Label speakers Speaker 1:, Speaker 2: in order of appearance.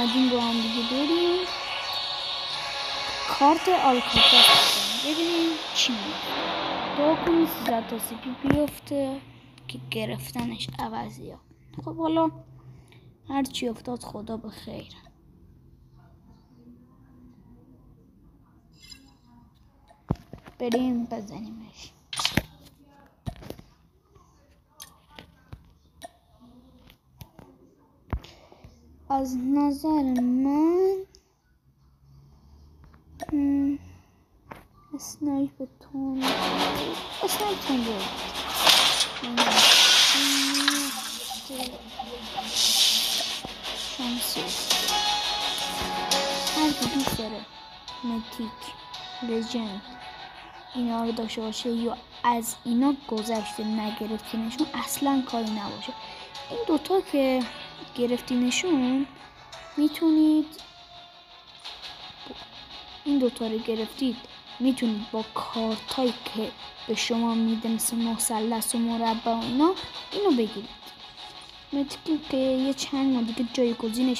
Speaker 1: اومدیم با هم دیگه بریم کارت آلکاتراس ببینیم چی میفته. دعا کنیم 13 تا سیپی بیفته که گرفتنش عوضی ها. خب حالا هرچی افتاد خدا به خیر. بریم بزنیمش. از نظر من اسنایپتون بود شانسی هر کی دوست داره متیک لژند اینا رو داشته باشه یا از اینا گذشته نگرفتینشون اصلا کاری نباشه. این دوتا که گرفتینشون میتونید این دوتا رو گرفتید میتونید با کارتایی که به شما میده مثل مثلث و مربع و اینا اینو بگیرید. متیکی که یه چند ماه دیگه جایگزینش